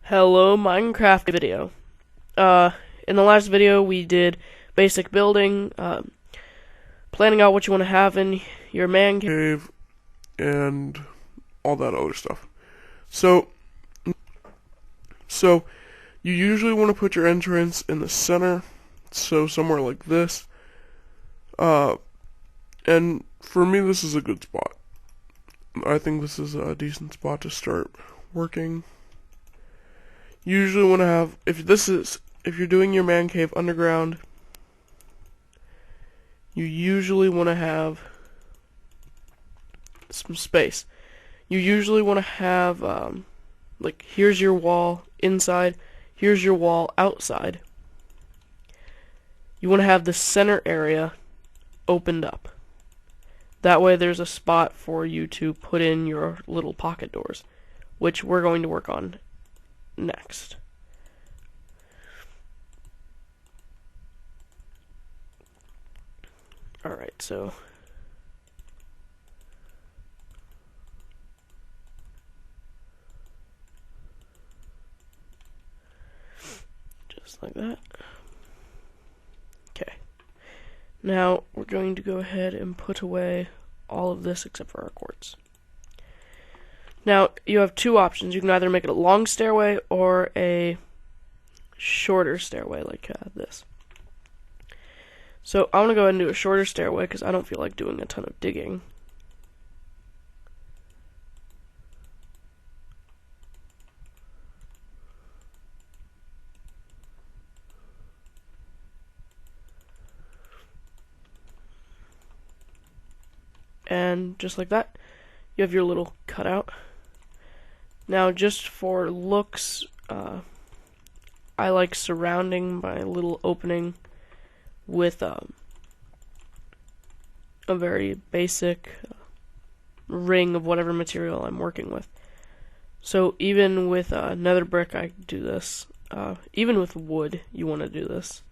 Hello, Minecraft video. In the last video we did basic building, planning out what you want to have in your man cave, and all that other stuff. So you usually want to put your entrance in the center, so somewhere like this. And for me, this is a good spot. I think this is a decent spot to start working. You usually want to have, if you're doing your man cave underground, you usually want to have some space. You usually want to have, like, here's your wall inside, here's your wall outside. You want to have the center area opened up. That way there's a spot for you to put in your little pocket doors, which we're going to work on next. Alright, so just like that. Okay. Now we're going to go ahead and put away all of this except for our quartz. Now, you have two options. You can either make it a long stairway or a shorter stairway like this. So, I'm going to go ahead and do a shorter stairway because I don't feel like doing a ton of digging. And just like that, you have your little cutout. Now, just for looks, I like surrounding my little opening with a very basic ring of whatever material I'm working with. So even with nether brick, I do this. Even with wood, you want to do this.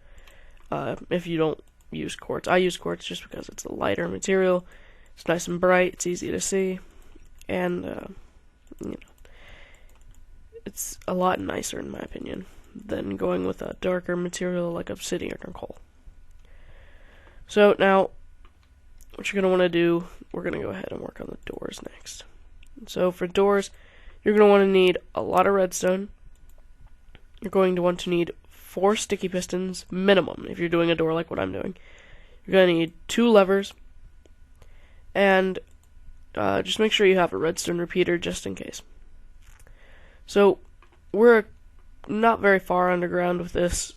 If you don't use quartz, I use quartz just because it's a lighter material. It's nice and bright. It's easy to see, and you know, it's a lot nicer in my opinion than going with a darker material like obsidian or coal. So now, what you're going to want to do, we're going to go ahead and work on the doors next. So for doors, you're going to want to need a lot of redstone. You're going to want to need 4 sticky pistons minimum if you're doing a door like what I'm doing. You're going to need 2 levers, and just make sure you have a redstone repeater just in case. So we're not very far underground with this.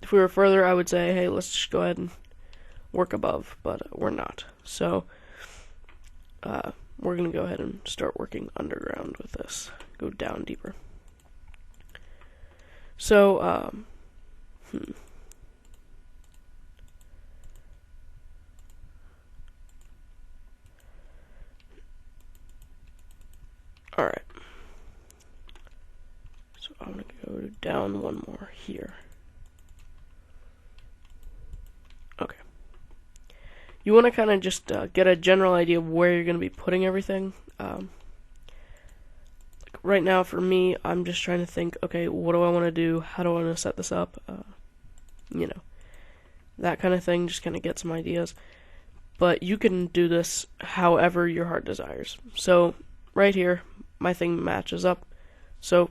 If we were further, I would say, hey, let's just go ahead and work above, but we're not. So we're going to go ahead and start working underground with this. Go down deeper. So, Alright. So I'm going to go down one more here. Okay. You want to kind of just get a general idea of where you're going to be putting everything. Like right now, for me, I'm just trying to think, okay, what do I want to do? How do I want to set this up? You know, that kind of thing, just kind of get some ideas. But you can do this however your heart desires. So, right here, my thing matches up. So,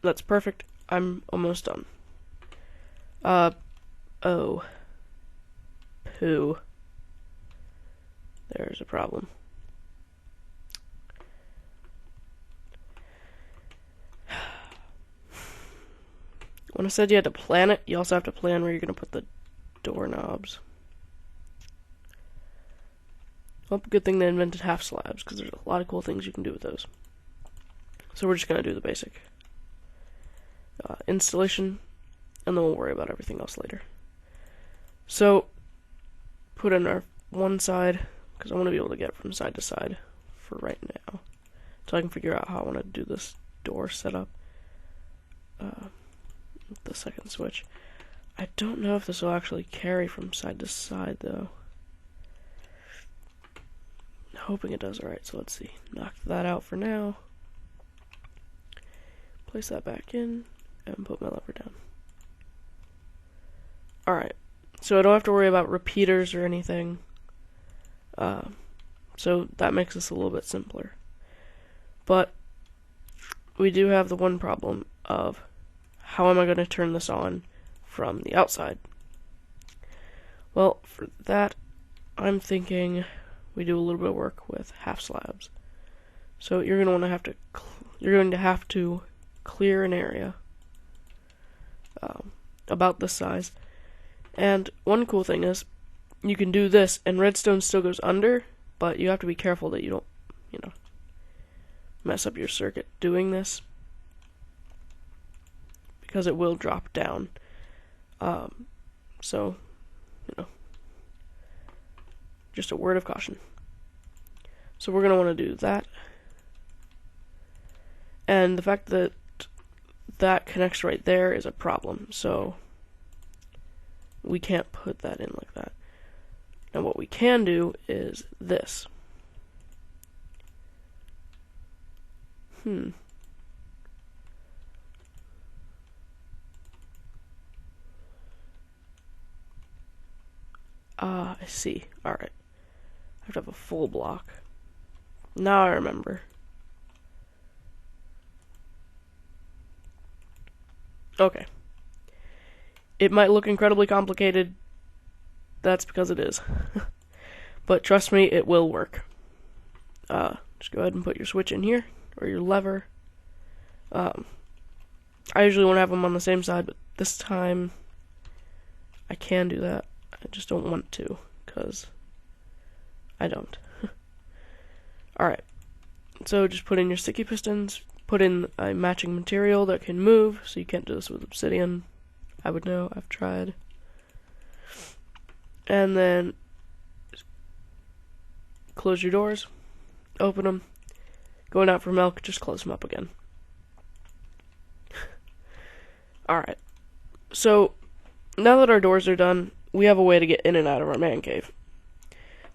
that's perfect. I'm almost done. Oh. Poo. There's a problem. When I said you had to plan it, you also have to plan where you're going to put the doorknobs. Well, good thing they invented half slabs, because there's a lot of cool things you can do with those. So we're just going to do the basic installation, and then we'll worry about everything else later. So, put in our one side, because I want to be able to get from side to side for right now, so I can figure out how I want to do this door setup. The second switch. I don't know if this will actually carry from side to side, though. Hoping it does. Alright, so let's see. Knock that out for now. place that back in and put my lever down. Alright, so I don't have to worry about repeaters or anything. So that makes this a little bit simpler. But we do have the one problem of how am I going to turn this on from the outside? Well, for that, I'm thinking we do a little bit of work with half slabs. So you're going to have to clear an area about this size. And one cool thing is you can do this and redstone still goes under, but you have to be careful that you don't, mess up your circuit doing this, because it will drop down. So, just a word of caution. So we're going to want to do that. And the fact that that connects right there is a problem, so we can't put that in like that. And what we can do is this. I see. Alright. I have to have a full block. Now I remember. Okay. It might look incredibly complicated. That's because it is. But trust me, it will work. Just go ahead and put your switch in here, or your lever. I usually want to have them on the same side, but this time I can do that. I just don't want to, because I don't. Alright, so just put in your sticky pistons, put in a matching material that can move, so you can't do this with obsidian. I would know, I've tried. And then close your doors, open them, going out for milk, just close them up again. Alright, so now that our doors are done, we have a way to get in and out of our man cave.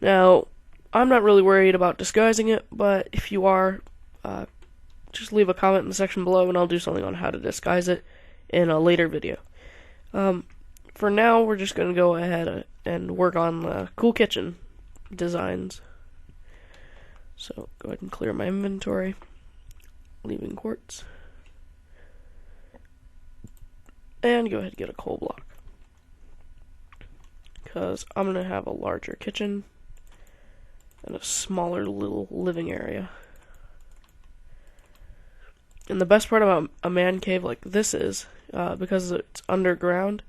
Now, I'm not really worried about disguising it, but if you are, just leave a comment in the section below and I'll do something on how to disguise it in a later video. For now, we're just going to go ahead and work on the cool kitchen designs. So, go ahead and clear my inventory, leaving quartz. And go ahead and get a coal block, because I'm going to have a larger kitchen and a smaller little living area. And the best part about a man cave like this is, because it's underground,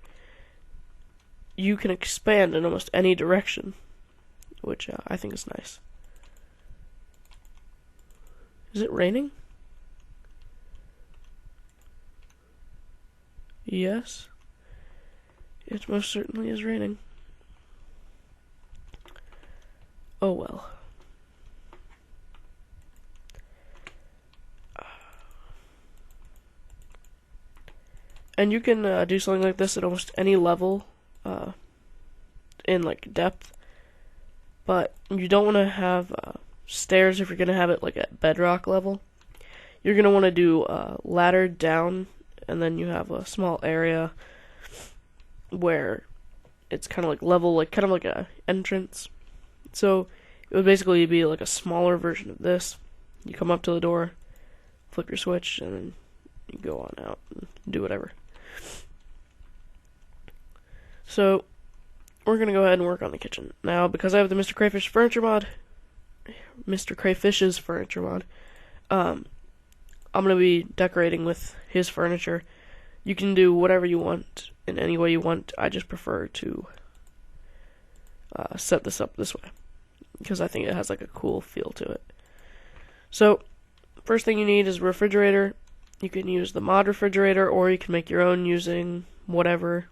you can expand in almost any direction, which I think is nice. Is it raining? Yes. It most certainly is raining. Oh well. And you can do something like this at almost any level in like depth, but you don't want to have stairs if you're going to have it like at bedrock level. You're going to want to do ladder down, and then you have a small area where it's kind of like level, like kind of like a entrance. So it would basically be like a smaller version of this. You come up to the door, flip your switch, and then you go on out and do whatever. So we're going to go ahead and work on the kitchen. Now, because I have the Mr. Crayfish's furniture mod, I'm going to be decorating with his furniture. You can do whatever you want in any way you want. I just prefer to set this up this way, because I think it has like a cool feel to it. So, first thing you need is a refrigerator. You can use the mod refrigerator, or you can make your own using whatever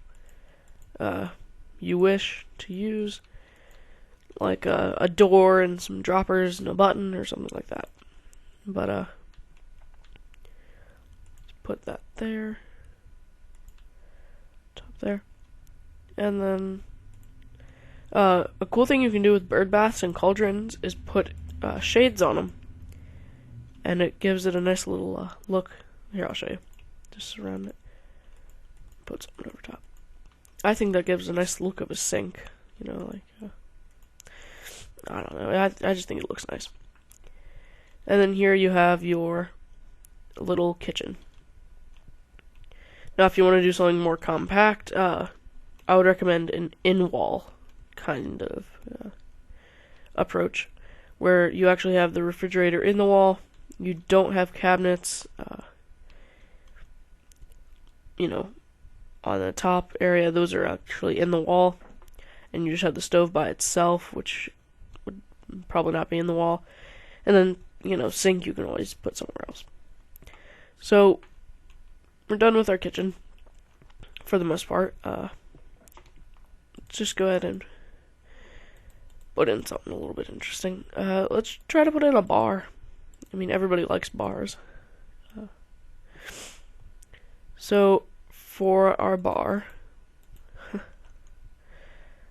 you wish to use, like a door and some droppers and a button or something like that. But put that there, top there, and then a cool thing you can do with bird baths and cauldrons is put shades on them, and it gives it a nice little look. Here, I'll show you. to surround it. Put something over top. I think that gives a nice look of a sink. You know, like, I don't know. I just think it looks nice. And then here you have your little kitchen. Now, if you want to do something more compact, I would recommend an in-wall kind of approach, where you actually have the refrigerator in the wall. You don't have cabinets, you know, on the top area. Those are actually in the wall, and you just have the stove by itself, which would probably not be in the wall. And then, you know, sink you can always put somewhere else. So, we're done with our kitchen, for the most part. Let's just go ahead and put in something a little bit interesting. Let's try to put in a bar. I mean, everybody likes bars. So, for our bar,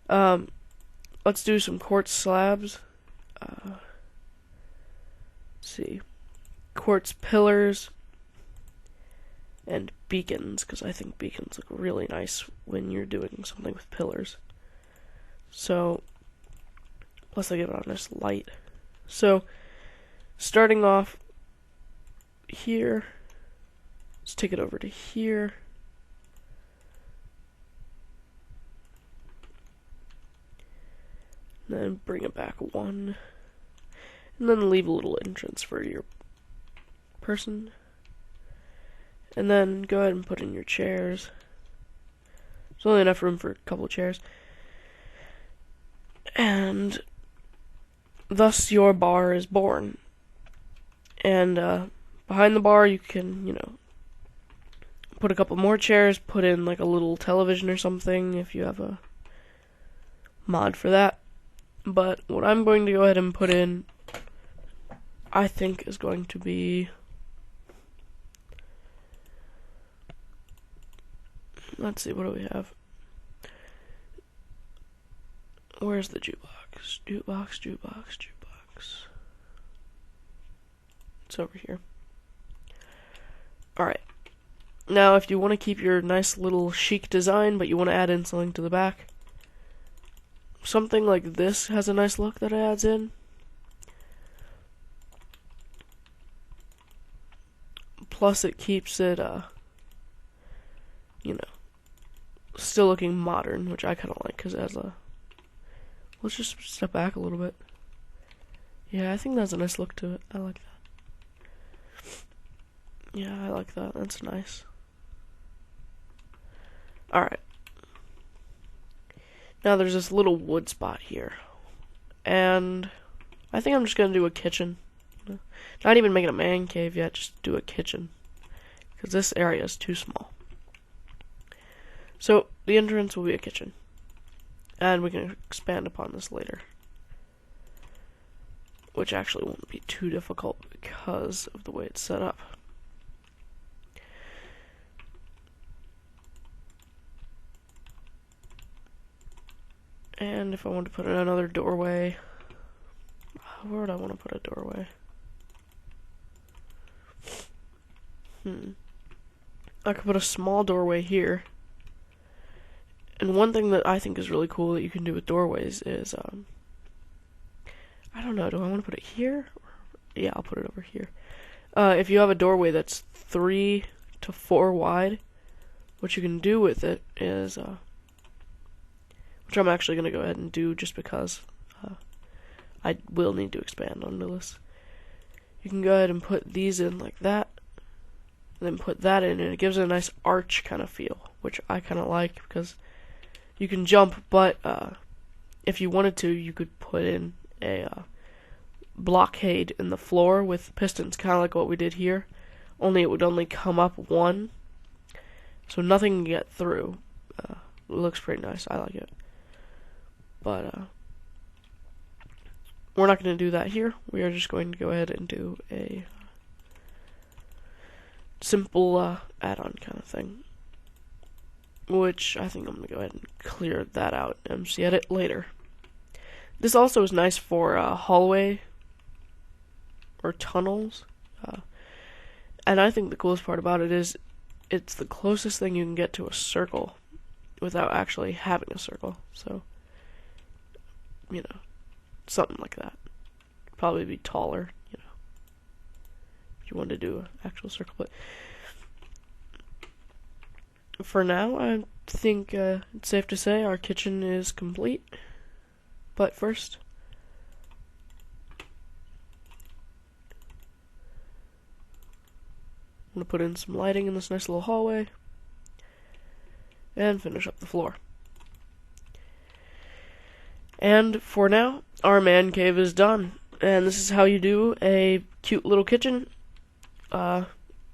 let's do some quartz slabs. Let's see. Quartz pillars and beacons, because I think beacons look really nice when you're doing something with pillars. So, plus they give it a nice light. So, starting off here, let's take it over to here. And then bring it back one. And then leave a little entrance for your person. And then go ahead and put in your chairs. There's only enough room for a couple of chairs. And thus your bar is born. And behind the bar you can, you know, put a couple more chairs, put in like a little television or something if you have a mod for that. But what I'm going to go ahead and put in, I think, is going to be, let's see, what do we have? Where's the jukebox? Jukebox. It's over here. Alright. Now, if you want to keep your nice little chic design, but you want to add in something to the back, something like this has a nice look that it adds in. Plus, it keeps it, you know, still looking modern, which I kind of like, because it has a... Let's just step back a little bit. Yeah, I think that's a nice look to it. I like that. Yeah, I like that. That's nice. Alright. Now there's this little wood spot here. And I think I'm just going to do a kitchen. Not even making a man cave yet, just do a kitchen. Because this area is too small. So, the entrance will be a kitchen. And we can expand upon this later. Which actually won't be too difficult because of the way it's set up. And if I want to put in another doorway, where would I want to put a doorway? I could put a small doorway here. And one thing that I think is really cool that you can do with doorways is, I don't know, do I want to put it here? Yeah, I'll put it over here. If you have a doorway that's 3 to 4 wide, what you can do with it is, which I'm actually going to go ahead and do just because I will need to expand onto this. You can go ahead and put these in like that, and then put that in, and it gives it a nice arch kind of feel, which I kind of like because you can jump, but if you wanted to, you could put in a blockade in the floor with pistons, kind of like what we did here, only it would only come up one, so nothing can get through. It looks pretty nice. I like it. But we're not going to do that here. We are just going to go ahead and do a simple add-on kind of thing, which I think I'm going to go ahead and clear that out and MC edit later. This also is nice for hallway or tunnels, and I think the coolest part about it is it's the closest thing you can get to a circle without actually having a circle. So, something like that. Probably be taller, if you want to do an actual circle. But for now, I think it's safe to say our kitchen is complete. But first, I'm going to put in some lighting in this nice little hallway and finish up the floor. And for now, our man cave is done. And this is how you do a cute little kitchen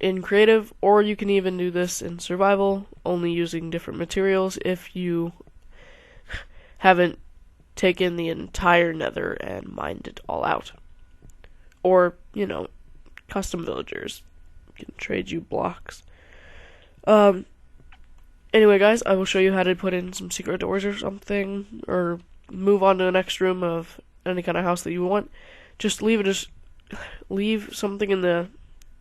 in creative, or you can even do this in survival, only using different materials if you haven't taken the entire nether and mined it all out. Or, custom villagers can trade you blocks. Anyway, guys, I will show you how to put in some secret doors or something, or move on to the next room of any kind of house that you want. Just leave something in the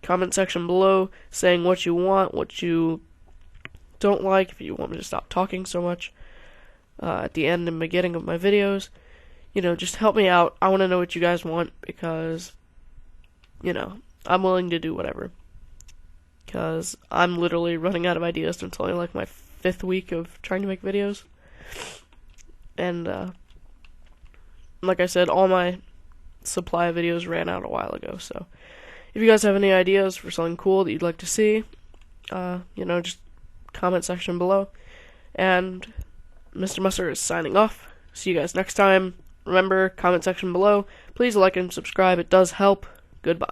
comment section below saying what you want, what you don't like, if you want me to stop talking so much at the end and beginning of my videos. Just help me out. I want to know what you guys want, because I'm willing to do whatever, because I'm literally running out of ideas, and it's only like my 5th week of trying to make videos. And like I said, all my supply of videos ran out a while ago. So if you guys have any ideas for something cool that you'd like to see, just comment section below. And Mr. Mustard is signing off. See you guys next time. Remember, comment section below. Please like and subscribe. It does help. Goodbye.